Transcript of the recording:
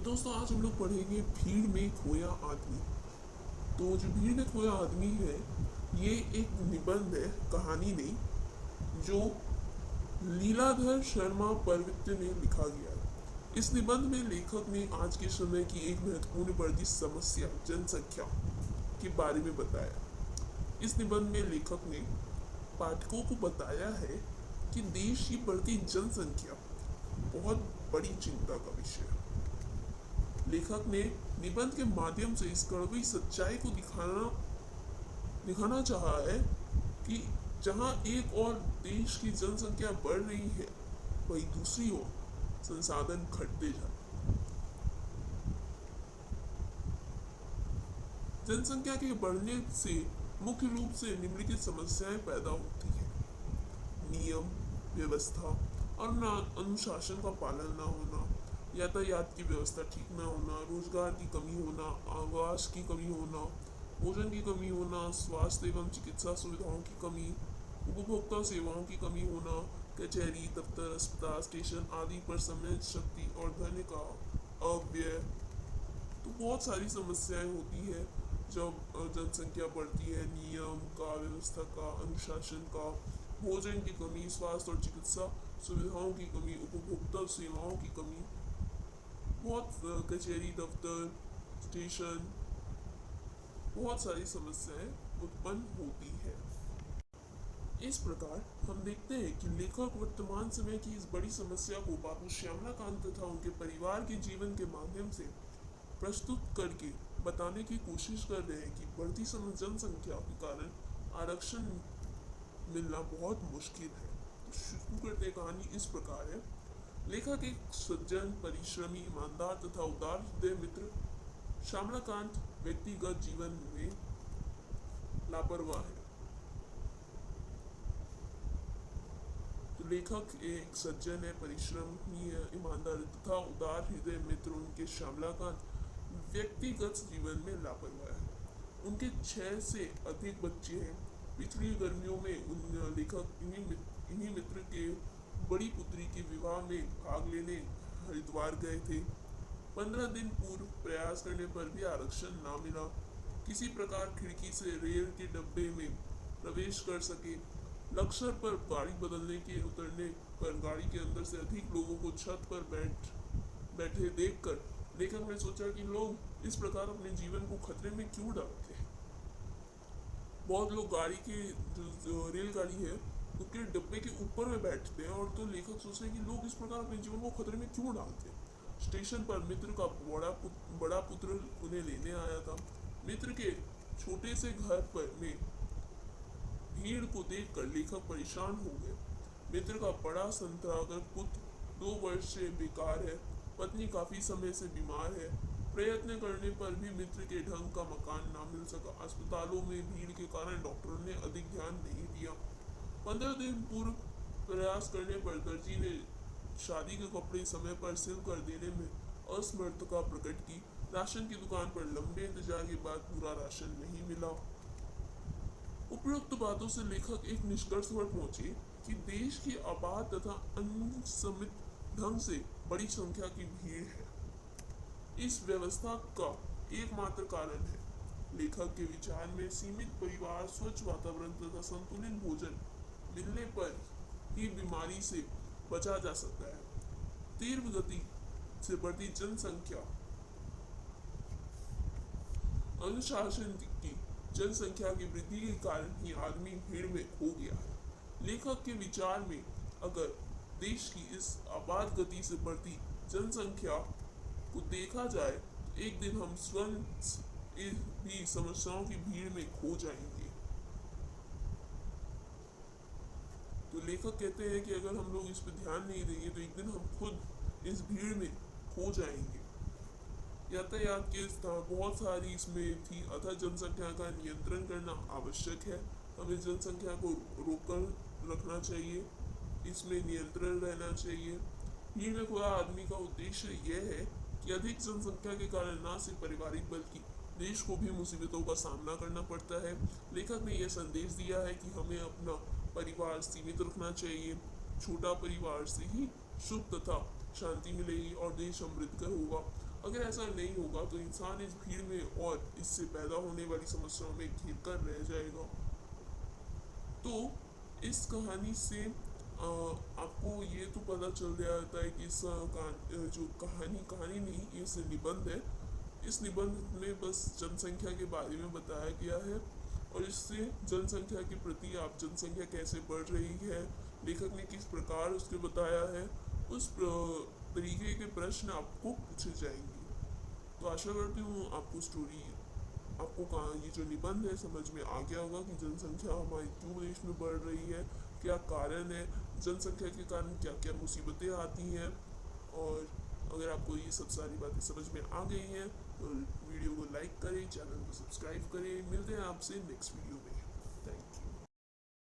दोस्तों आज हम लोग पढ़ेंगे भीड़ में खोया आदमी। तो जो भीड़ में खोया आदमी है ये एक निबंध है, कहानी नहीं, जो लीलाधर शर्मा परवित्य ने लिखा गया है। इस निबंध में लेखक ने आज के समय की एक महत्वपूर्ण बढ़ती समस्या जनसंख्या के बारे में बताया। इस निबंध में लेखक ने पाठकों को बताया है कि देश की बढ़ती जनसंख्या बहुत बड़ी चिंता का विषय है। लेखक ने निबंध के माध्यम से इस कड़वी सच्चाई को दिखाना चाहा है कि जहां एक और देश की जनसंख्या बढ़ रही है, वहीं दूसरी ओर संसाधन घटते जा रहे हैं। जनसंख्या के बढ़ने से मुख्य रूप से निम्नलिखित समस्याएं पैदा होती हैं। नियम, व्यवस्था और अनुशासन का पालन न होना, यातायात की व्यवस्था ठीक न होना, रोजगार की कमी होना, आवास की कमी होना, भोजन की कमी होना, स्वास्थ्य एवं चिकित्सा सुविधाओं की कमी, उपभोक्ता सेवाओं की कमी होना, कचहरी, दफ्तर, अस्पताल, स्टेशन आदि पर समय, शक्ति और धन का अव्यय। तो बहुत सारी समस्याएं होती है जब जनसंख्या बढ़ती है। नियम का, व्यवस्था का, अनुशासन का, भोजन की कमी, स्वास्थ्य और चिकित्सा सुविधाओं की कमी, उपभोक्ता सेवाओं की कमी, बहुत कचहरी, दफ्तर, स्टेशन, बहुत सारी समस्याएं उत्पन्न होती है। इस प्रकार हम देखते हैं कि लेखक वर्तमान समय की इस बड़ी समस्या को बाबू श्यामलाकांत तथा उनके परिवार के जीवन के माध्यम से प्रस्तुत करके बताने की कोशिश कर रहे हैं कि बढ़ती जनसंख्या के कारण आरक्षण मिलना बहुत मुश्किल है। तो शुरू करते हैं। कहानी इस प्रकार है। लेखक एक सज्जन, परिश्रमी, ईमानदार तथा उदार हृदय मित्र श्यामलाकांत व्यक्तिगत जीवन में लापरवाह है। तो लेखक एक सज्जन है, परिश्रमी है, ईमानदार तथा उदार हृदय मित्र उनके श्यामलाकांत व्यक्तिगत जीवन में लापरवाह है। उनके 6 से अधिक बच्चे हैं। पिछली गर्मियों में उन लेखक इन्हीं मित्र के बड़ी पुत्री के विवाह में भाग लेने हरिद्वार गए थे। 15 दिन पूर्व प्रयास करने पर भी आरक्षण ना मिला। किसी प्रकार खिड़की से रेल के डब्बे में प्रवेश कर सके। लक्ष्य पर गाड़ी बदलने के उतरने पर गाड़ी के अंदर से अधिक लोगों को छत पर बैठे देखकर लेखक ने सोचा कि लोग इस प्रकार अपने जीवन को खतरे में क्यों डालते हैं। बहुत लोग गाड़ी के जो रेलगाड़ी है उसके डब्बे के ऊपर में बैठते हैं, और तो लेखक सोचते हैं कि लोग इस प्रकार अपने जीवन को खतरे में क्यों डालते हैं। स्टेशन पर मित्र का बड़ा पुत्र उन्हें लेने आया था। मित्र के छोटे से घर पर में भीड़ को देखकर लेखक परेशान हो गए। मित्र का बड़ा संतरागर पुत्र 2 वर्ष से बेकार है। पत्नी काफी समय से बीमार है। प्रयत्न करने पर भी मित्र के ढंग का मकान ना मिल सका। अस्पतालों में भीड़ के कारण डॉक्टरों ने अधिक ध्यान नहीं दिया। 15 दिन पूर्व प्रयास करने पर दर्जी ने शादी के कपड़े समय पर सिल कर देने में असमर्थता प्रकट की। राशन की दुकान पर लंबे इंतजार के बाद पूरा राशन नहीं मिला। उपरोक्त बातों से लेखक एक निष्कर्ष पर पहुंचे कि देश की आबाद तथा अनियमित ढंग से बड़ी संख्या की भीड़ है। इस व्यवस्था का एकमात्र कारण है। लेखक के विचार में सीमित परिवार, स्वच्छ वातावरण तथा संतुलित भोजन मिलने पर ही बीमारी से बचा जा सकता है। तीव्र गति से बढ़ती जनसंख्या, अनुशासन की जनसंख्या की वृद्धि के कारण ही आदमी भीड़ में खो गया है। लेखक के विचार में अगर देश की इस आपात गति से बढ़ती जनसंख्या को देखा जाए तो एक दिन हम स्वयं भी समस्याओं की भीड़ में खो जाएंगे। तो लेखक कहते हैं कि अगर हम लोग इस पर ध्यान नहीं देंगे तो एक दिन हम खुद इस भीड़ में खो जाएंगे। यातायात के बहुत सारी इसमें थी, अतः जनसंख्या का नियंत्रण करना आवश्यक है। हमें जनसंख्या को रोककर रखना चाहिए, इसमें नियंत्रण रहना चाहिए। भीड़ में खोया आदमी का उद्देश्य यह है कि अधिक जनसंख्या के कारण न सिर्फ पारिवारिक बल्कि देश को भी मुसीबतों का सामना करना पड़ता है। लेखक ने यह संदेश दिया है कि हमें अपना परिवार सीमित रखना चाहिए। छोटा परिवार से ही सुख तथा शांति मिलेगी और देश समृद्ध होगा। अगर ऐसा नहीं होगा तो इंसान इस भीड़ में और इससे पैदा होने वाली समस्याओं में घिर कर रह जाएगा। तो इस कहानी से आपको ये तो पता चल जाता है कि इस जो कहानी कहानी नहीं, इस निबंध है, इस निबंध में बस जनसंख्या के बारे में बताया गया है। और इससे जनसंख्या के प्रति आप जनसंख्या कैसे बढ़ रही है, लेखक ने किस प्रकार उसके बताया है, उस तरीके के प्रश्न आपको पूछे जाएंगे। तो आशा करती हूँ आपको स्टोरी, आपको कहाँ ये जो निबंध है समझ में आ गया होगा कि जनसंख्या हमारी क्यों देश में बढ़ रही है, क्या कारण है, जनसंख्या के कारण क्या क्या मुसीबतें आती हैं। और अगर आपको ये सब सारी बातें समझ में आ गई हैं तो वीडियो को लाइक करें, चैनल को सब्सक्राइब करें। मिलते हैं आपसे नेक्स्ट वीडियो।